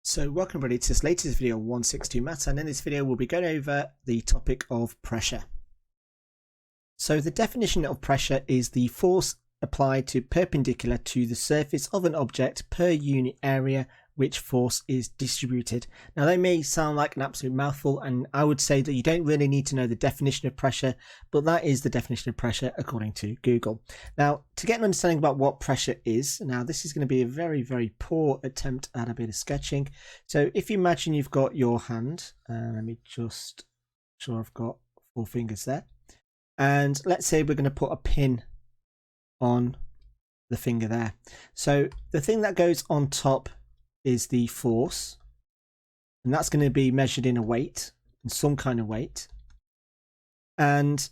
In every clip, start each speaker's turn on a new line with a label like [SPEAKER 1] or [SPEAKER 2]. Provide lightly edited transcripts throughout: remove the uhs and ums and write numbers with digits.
[SPEAKER 1] So welcome everybody to this latest video 162 Maths, and in this video we'll be going over the topic of pressure. So the definition of pressure is the force applied to perpendicular to the surface of an object per unit area which force is distributed. Now they may sound like an absolute mouthful, and I would say that you don't really need to know the definition of pressure, but that is the definition of pressure according to Google. Now to get an understanding about what pressure is, now this is going to be a very poor attempt at a bit of sketching. So if you imagine you've got your hand, let me just sure I've got 4 fingers there, and let's say we're going to put a pin on the finger there. So the thing that goes on top is the force, and that's going to be measured in a weight, in some kind of weight, and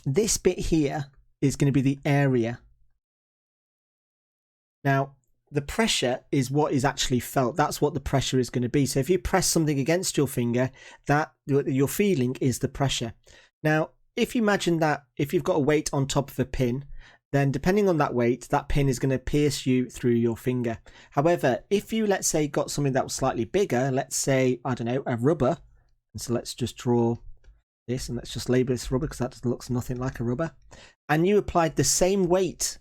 [SPEAKER 1] this bit here is going to be the area. Now the pressure is what is actually felt. That's what the pressure is going to be. So if you press something against your finger, that you're feeling is the pressure. Now if you imagine that if you've got a weight on top of a pin, then depending on that weight, that pin is going to pierce you through your finger. However, if you, let's say, got something that was slightly bigger, let's say, I don't know, a rubber, and so let's just draw this, and let's just label this rubber because that looks nothing like a rubber, and you applied the same weight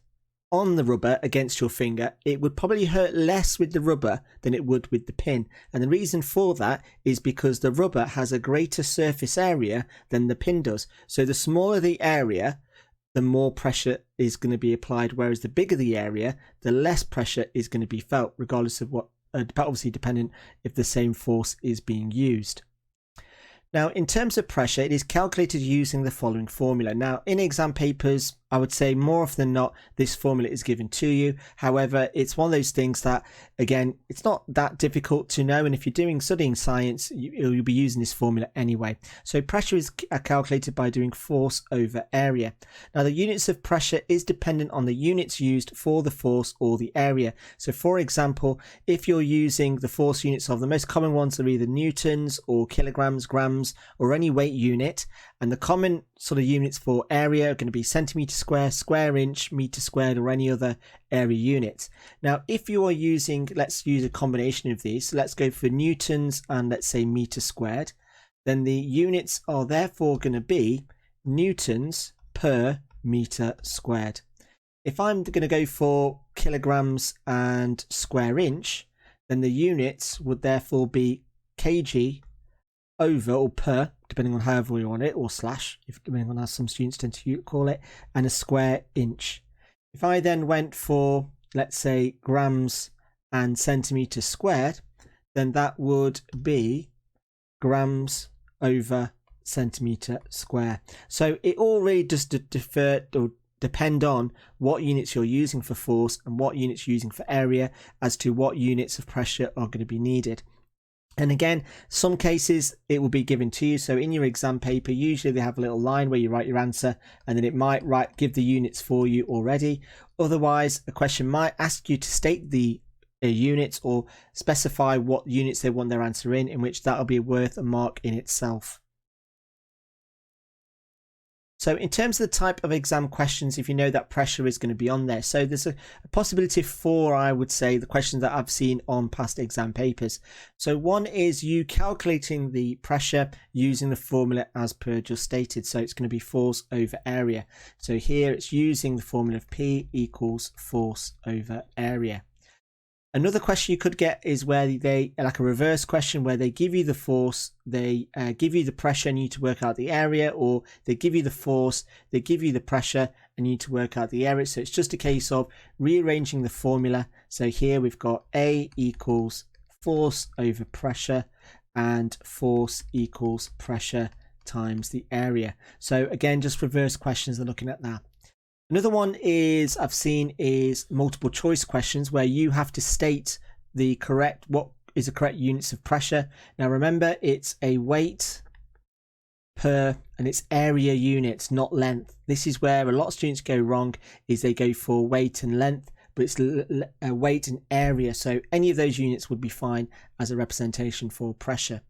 [SPEAKER 1] on the rubber against your finger, it would probably hurt less with the rubber than it would with the pin. And the reason for that is because the rubber has a greater surface area than the pin does. So the smaller the area, the more pressure is going to be applied, whereas the bigger the area, the less pressure is going to be felt, regardless of what, obviously dependent if the same force is being used. Now, in terms of pressure, it is calculated using the following formula. Now, in exam papers, I would say more often than not, this formula is given to you. However, it's one of those things that, again, it's not that difficult to know. And if you're studying science, you'll be using this formula anyway. So pressure is calculated by doing force over area. Now, the units of pressure is dependent on the units used for the force or the area. So for example, if you're using the force units of the most common ones are either newtons or kilograms, grams, or any weight unit, and the common sort of units for area are going to be centimeter square, square inch, meter squared, or any other area units. Now if you are using, let's use a combination of these, so let's go for newtons and let's say meter squared, then the units are therefore going to be newtons per meter squared. If I'm going to go for kilograms and square inch, then the units would therefore be kg over or per, depending on however you want it, or slash, if depending on how some students tend to call it, and a square inch. If I then went for, let's say, grams and centimeters squared, then that would be grams over centimeter square. So it all really does depend on what units you're using for force and what units you're using for area as to what units of pressure are going to be needed. And again, some cases it will be given to you. So in your exam paper, usually they have a little line where you write your answer, and then it might give the units for you already. Otherwise, a question might ask you to state the units or specify what units they want their answer in which that'll be worth a mark in itself. So in terms of the type of exam questions, if you know that pressure is going to be on there, so there's a possibility for, I would say, the questions that I've seen on past exam papers. So one is you calculating the pressure using the formula as per just stated. So it's going to be force over area. So here it's using the formula of P equals force over area. Another question you could get is where they, like a reverse question, where they give you the force, they give you the pressure and you need to work out the area, or they give you the force, they give you the pressure and you need to work out the area. So it's just a case of rearranging the formula. So here we've got A equals force over pressure, and force equals pressure times the area. So again, just reverse questions, they're looking at that. Another one is I've seen is multiple choice questions where you have to state what is the correct units of pressure. Now remember, it's a weight per, and it's area units, not length. This is where a lot of students go wrong, is they go for weight and length, but it's weight and area. So any of those units would be fine as a representation for pressure.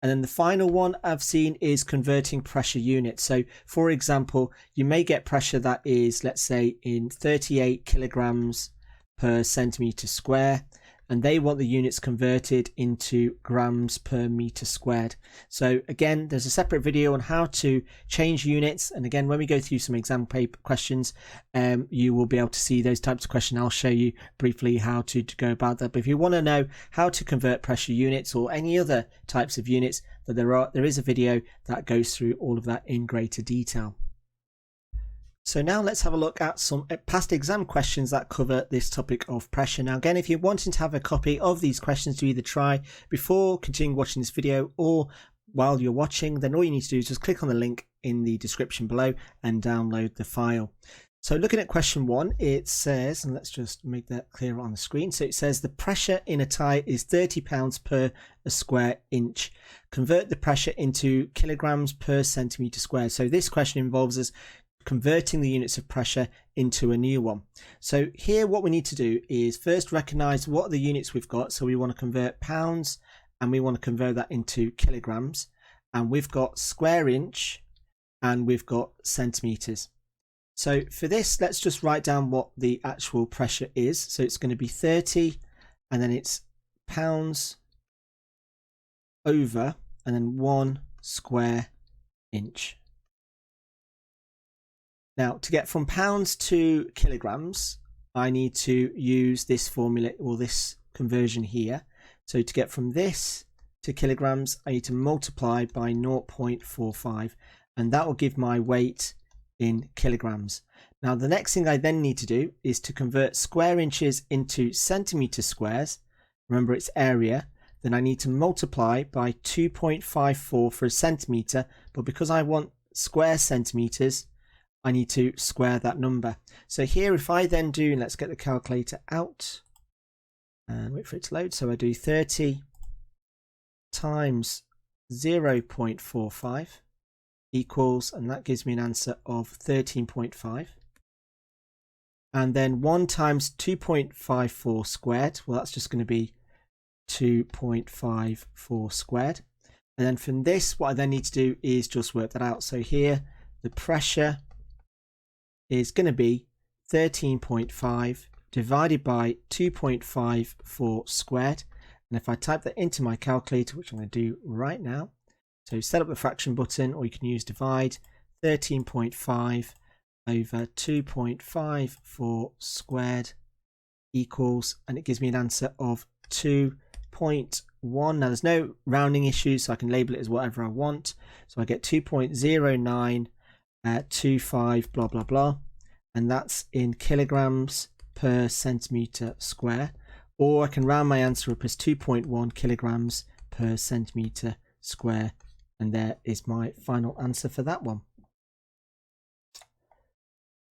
[SPEAKER 1] And then the final one I've seen is converting pressure units. So for example, you may get pressure that is, let's say, in 38 kilograms per centimeter square. and they want the units converted into grams per meter squared. So again, there's a separate video on how to change units, and again, when we go through some exam paper questions, you will be able to see those types of questions. I'll show you briefly how to go about that. But if you want to know how to convert pressure units or any other types of units, that there is a video that goes through all of that in greater detail. So now let's have a look at some past exam questions that cover this topic of pressure. Now again, if you're wanting to have a copy of these questions to either try before continuing watching this video or while you're watching, then all you need to do is just click on the link in the description below and download the file. So looking at question 1, it says, and let's just make that clear on the screen. So it says the pressure in a tyre is 30 pounds per a square inch. Convert the pressure into kilograms per centimetre squared. So this question involves us converting the units of pressure into a new one. So here what we need to do is first recognize what are the units we've got. So we want to convert pounds and we want to convert that into kilograms, and we've got square inch and we've got centimeters. So for this, let's just write down what the actual pressure is. So it's going to be 30 and then it's pounds over and then 1 square inch. Now, to get from pounds to kilograms, I need to use this formula or this conversion here. So to get from this to kilograms, I need to multiply by 0.45, and that will give my weight in kilograms. Now, the next thing I then need to do is to convert square inches into centimeter squares. Remember, it's area. Then I need to multiply by 2.54 for a centimeter, but because I want square centimeters, I need to square that number. So here, if I then do, let's get the calculator out and wait for it to load. So I do 30 times 0.45 equals, and that gives me an answer of 13.5. And then 1 times 2.54 squared, well, that's just going to be 2.54 squared. And then from this, what I then need to do is just work that out. So here, the pressure is going to be 13.5 divided by 2.54 squared. And if I type that into my calculator, which I'm going to do right now, so set up the fraction button, or you can use divide, 13.5 over 2.54 squared equals, and it gives me an answer of 2.1. Now there's no rounding issues, so I can label it as whatever I want. So I get 2.0925 blah blah blah, and that's in kilograms per centimeter square, or I can round my answer up as 2.1 kilograms per centimeter square, and there is my final answer for that one.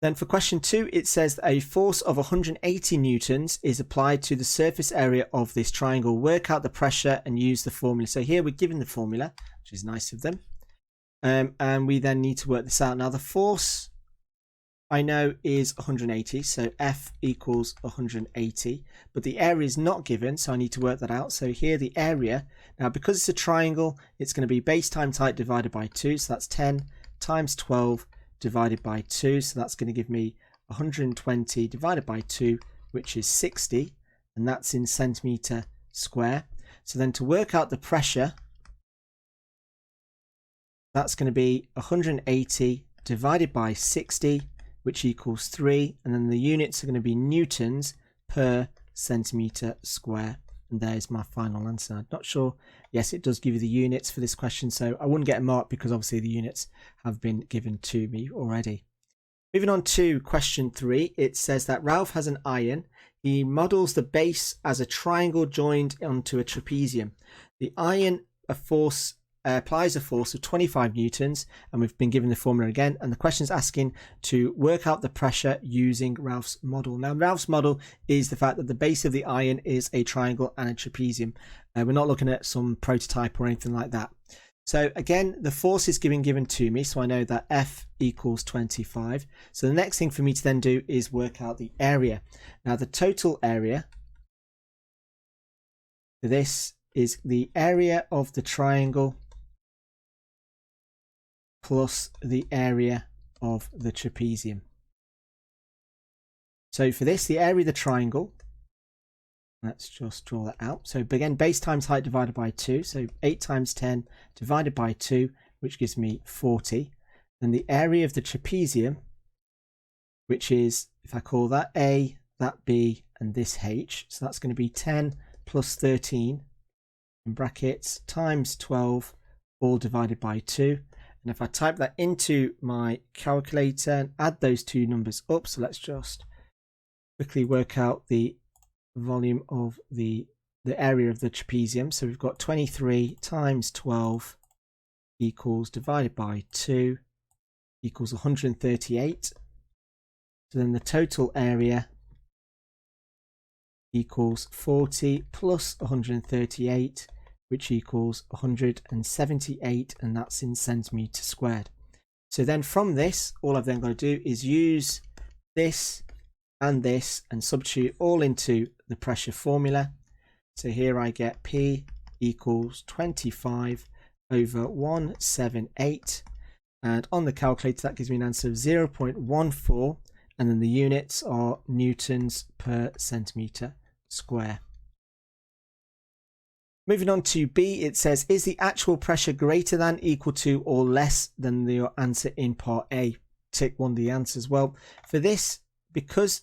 [SPEAKER 1] Then for question 2, it says that a force of 180 newtons is applied to the surface area of this triangle. Work out the pressure and use the formula. So here we're given the formula, which is nice of them. And we then need to work this out. Now the force I know is 180, so F equals 180, but the area is not given, so I need to work that out. So here the area, now because it's a triangle, it's going to be base times height divided by 2, so that's 10 times 12 divided by 2, so that's going to give me 120 divided by 2, which is 60, and that's in centimeter square. So then to work out the pressure, that's going to be 180 divided by 60, which equals 3, and then the units are going to be newtons per centimeter square, and there's my final answer. I'm not sure. Yes, it does give you the units for this question, so I wouldn't get a mark because obviously the units have been given to me already. Moving on to question 3, it says that Ralph has an iron. He models the base as a triangle joined onto a trapezium. The iron applies a force of 25 newtons, and we've been given the formula again, and the question is asking to work out the pressure using Ralph's model. Now Ralph's model is the fact that the base of the iron is a triangle and a trapezium. We're not looking at some prototype or anything like that. So again, the force is given to me, so I know that F equals 25. So the next thing for me to then do is work out the area. Now the total area for this is the area of the triangle plus the area of the trapezium. So for this, the area of the triangle Let's just draw that out. So again, base times height divided by 2. So 8 times 10 divided by 2, which gives me 40. Then the area of the trapezium, which is, if I call that A, that B, and this H. So that's going to be 10 plus 13 in brackets times 12, all divided by 2. And if I type that into my calculator and add those two numbers up, so let's just quickly work out the volume of the area of the trapezium. So we've got 23 times 12 equals divided by 2 equals 138. So then the total area equals 40 plus 138, which equals 178, and that's in centimetre squared. So then from this, all I've then got to do is use this and substitute all into the pressure formula. So here I get P equals 25 over 178, and on the calculator that gives me an answer of 0.14, and then the units are newtons per centimetre square. Moving on to B, it says, is the actual pressure greater than, equal to, or less than your answer in part A? Tick one of the answers. Well, for this, because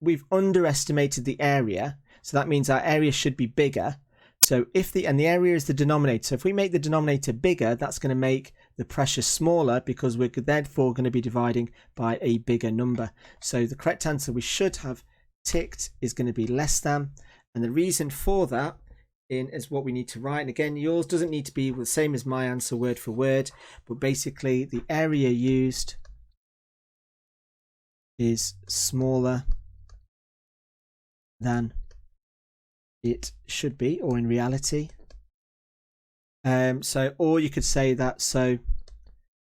[SPEAKER 1] we've underestimated the area, so that means our area should be bigger. So if the area is the denominator, so if we make the denominator bigger, that's going to make the pressure smaller, because we're therefore going to be dividing by a bigger number. So the correct answer we should have ticked is going to be less than, and the reason for that is what we need to write. And again, yours doesn't need to be the same as my answer word for word, but basically the area used is smaller than it should be, or in reality. Or you could say that, so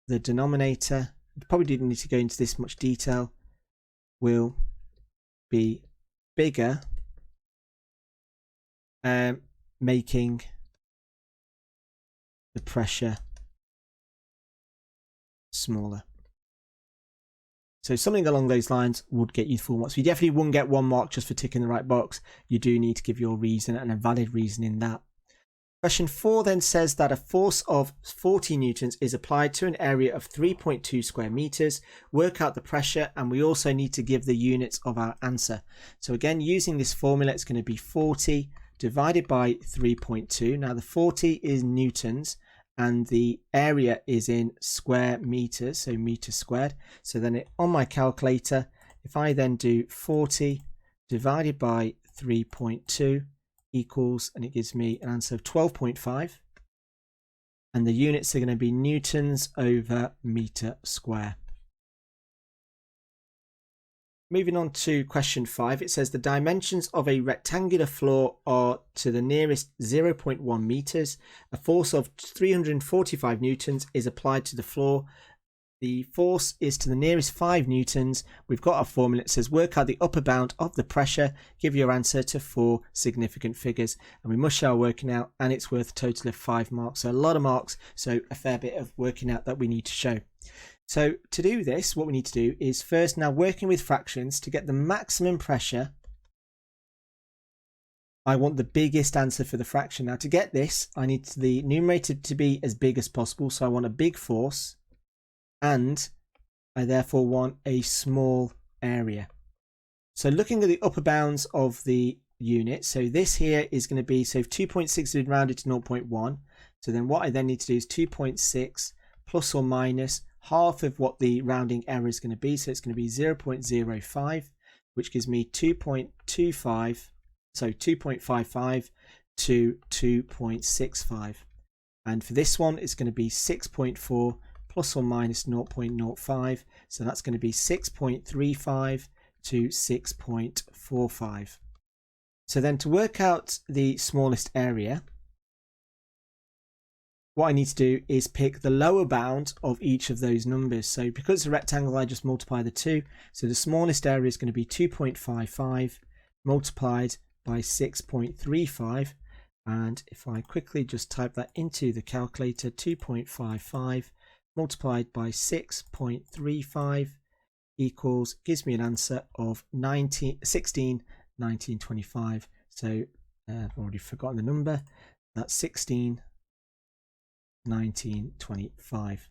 [SPEAKER 1] the denominator, probably didn't need to go into this much detail, will be bigger, making the pressure smaller. So something along those lines would get you full marks. You definitely wouldn't get 1 mark just for ticking the right box. You do need to give your reason, and a valid reason in that. Question 4 then says that a force of 40 newtons is applied to an area of 3.2 square meters. Work out the pressure, and we also need to give the units of our answer. So again, using this formula, it's going to be 40 divided by 3.2. Now the 40 is newtons, and the area is in square meters, so meter squared. So then on my calculator, if I then do 40 divided by 3.2 equals, and it gives me an answer of 12.5, and the units are going to be newtons over meter square. Moving on to question 5, it says the dimensions of a rectangular floor are to the nearest 0.1 meters. A force of 345 newtons is applied to the floor. The force is to the nearest 5 newtons. We've got our formula. It says work out the upper bound of the pressure. Give your answer to 4 significant figures. And we must show our working out, and it's worth a total of 5 marks. So a lot of marks, so a fair bit of working out that we need to show. So to do this, what we need to do is first, now working with fractions, to get the maximum pressure, I want the biggest answer for the fraction. Now to get this, I need the numerator to be as big as possible. So I want a big force, and I therefore want a small area. So looking at the upper bounds of the unit, so this here is going to be, so if 2.6 is rounded to 0.1, so then what I then need to do is 2.6 plus or minus half of what the rounding error is going to be. So it's going to be 0.05, which gives me 2.25, so 2.55 to 2.65. And for this one, it's going to be 6.4 plus or minus 0.05. So that's going to be 6.35 to 6.45. So then to work out the smallest area, what I need to do is pick the lower bound of each of those numbers. So because it's a rectangle, I just multiply the 2. So the smallest area is going to be 2.55 multiplied by 6.35. And if I quickly just type that into the calculator, 2.55 multiplied by 6.35 equals, gives me an answer of 1925. So I've already forgotten the number. That's 16, 19, 25.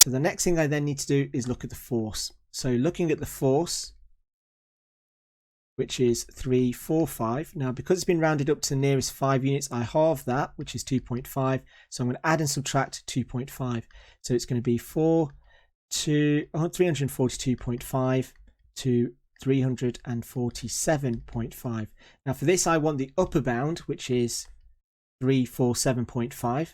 [SPEAKER 1] So the next thing I then need to do is look at the force. So looking at the force, which is 345. Now, because it's been rounded up to the nearest 5 units, I halve that, which is 2.5. So I'm going to add and subtract 2.5. So it's going to be 342.5 to 347.5. Now, for this, I want the upper bound, which is 347.5.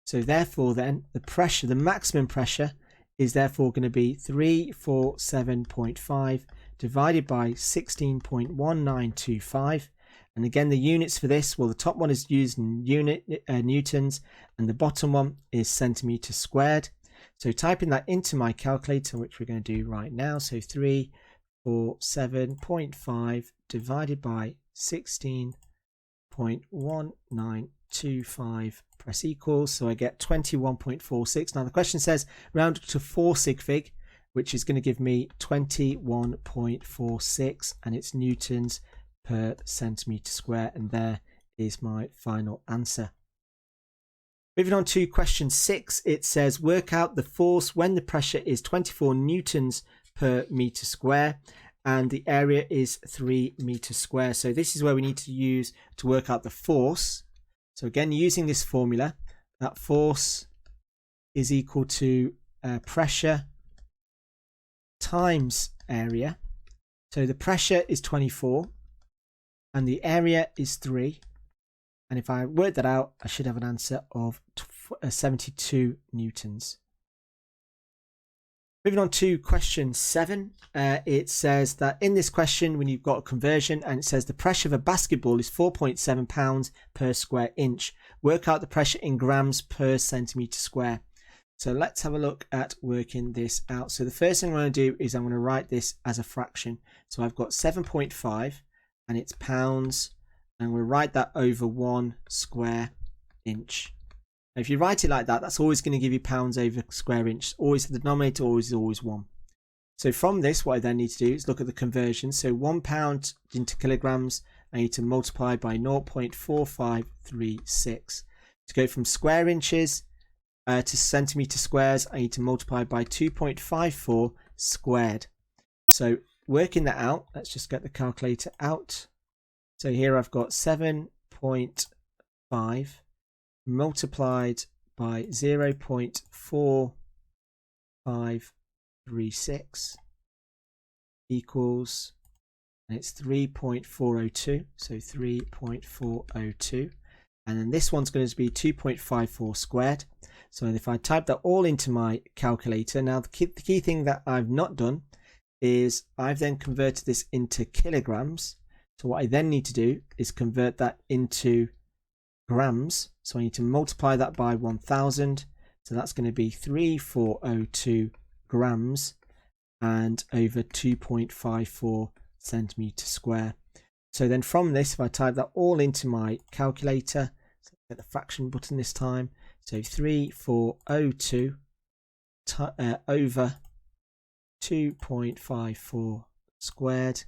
[SPEAKER 1] So therefore, then, the pressure, the maximum pressure, is therefore going to be 347.5 divided by 16.1925. And again, the units for this, well, the top one is used in newtons, and the bottom one is centimeters squared. So typing that into my calculator, which we're going to do right now. So 347.5 divided by 16.1925, press equals. So I get 21.46. Now the question says round to 4 sig fig, which is going to give me 21.46, and it's newtons per centimeter square. And there is my final answer. Moving on to question 6, it says work out the force when the pressure is 24 newtons per meter square and the area is 3 meters square. So this is where we need to use to work out the force. So again, using this formula, that force is equal to pressure times area. So the pressure is 24 and the area is 3. And if I work that out, I should have an answer of 72 newtons. Moving on to question 7, it says that in this question, when you've got a conversion and it says the pressure of a basketball is 4.7 pounds per square inch, work out the pressure in grams per centimeter square. So let's have a look at working this out. So the first thing I'm going to do is I'm going to write this as a fraction. So I've got 7.5 and it's pounds, and we'll write that over 1 square inch. Now, if you write it like that, that's always going to give you pounds over square inch. Always the denominator always is always 1. So from this, what I then need to do is look at the conversion. So 1 pound into kilograms, I need to multiply by 0.4536. To go from square inches to centimeter squares, I need to multiply by 2.54 squared. So working that out, let's just get the calculator out. So here I've got 7.5 multiplied by 0.4536 equals, and it's 3.402. So 3.402. And then this one's going to be 2.54 squared. So if I type that all into my calculator, now the key thing that I've not done is I've then converted this into kilograms. So what I then need to do is convert that into grams. So I need to multiply that by 1000. So that's going to be 3402 grams and over 2.54 centimeter square. So then from this, if I type that all into my calculator, so get the fraction button this time. So 3402 over 2.54 squared,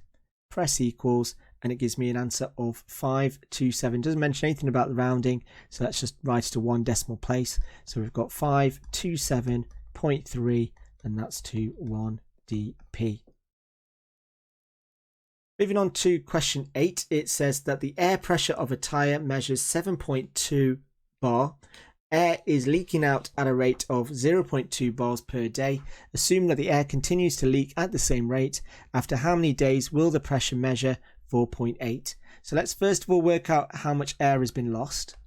[SPEAKER 1] press equals, and it gives me an answer of 527. Doesn't mention anything about the rounding, so let's just write it to 1 decimal place. So we've got 527.3, and that's to 1 dp. Moving on to question 8, it says that the air pressure of a tyre measures 7.2 bar. Air is leaking out at a rate of 0.2 bars per day. Assume that the air continues to leak at the same rate. After how many days will the pressure measure 4.8? So let's first of all work out how much air has been lost.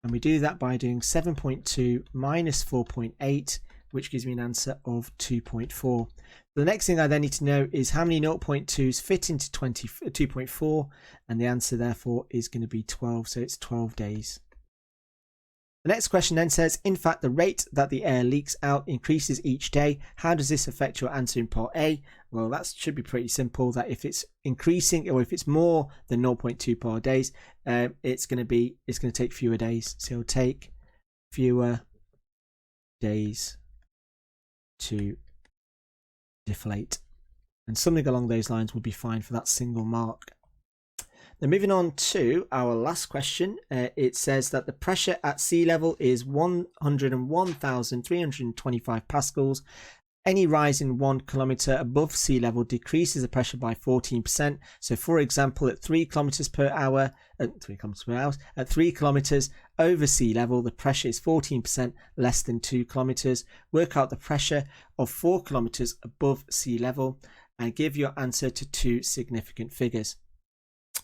[SPEAKER 1] And we do that by doing 7.2 minus 4.8, which gives me an answer of 2.4. The next thing I then need to know is how many 0.2s fit into 2.4, and the answer therefore is going to be 12, so it's 12 days. The next question then says, in fact, the rate that the air leaks out increases each day. How does this affect your answer in part A? Well, that should be pretty simple, that if it's increasing or if it's more than 0.2 per days, it's going to take fewer days. So it'll take fewer days to deflate. And something along those lines would be fine for that single mark. Then moving on to our last question, it says that the pressure at sea level is 101,325 pascals. Any rise in 1 kilometer above sea level decreases the pressure by 14%. So, for example, at 3 kilometers per hour, at 3 kilometers over sea level, the pressure is 14% less than 2 kilometers. Work out the pressure of 4 kilometers above sea level and give your answer to 2 significant figures.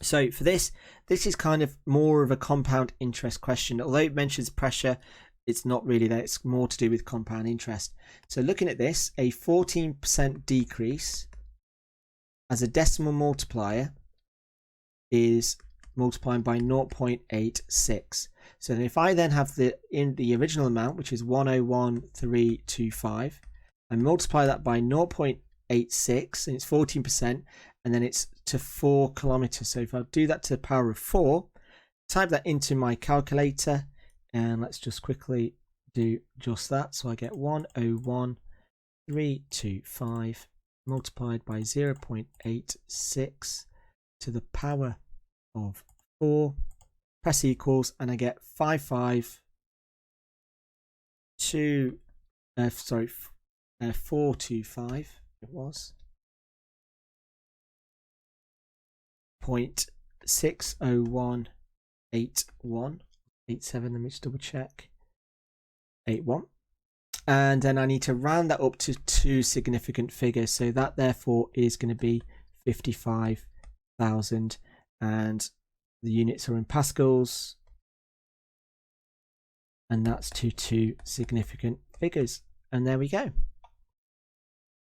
[SPEAKER 1] So for this is kind of more of a compound interest question. Although it mentions pressure, it's not really that. It's more to do with compound interest. So looking at this, a 14% decrease as a decimal multiplier is multiplying by 0.86. So if I then have the original amount, which is 101,325, and multiply that by 0.86, and it's 14%, and then it's to 4 kilometers. So if I do that to the power of 4, type that into my calculator, and let's just quickly do just that. So I get 101,325 multiplied by 0.86 to the power of 4. Press equals, and I get 425. It was 0.60181. 87, let me just double check. 81. And then I need to round that up to 2 significant figures. So that therefore is going to be 55,000. And the units are in pascals. And that's to 2 significant figures. And there we go.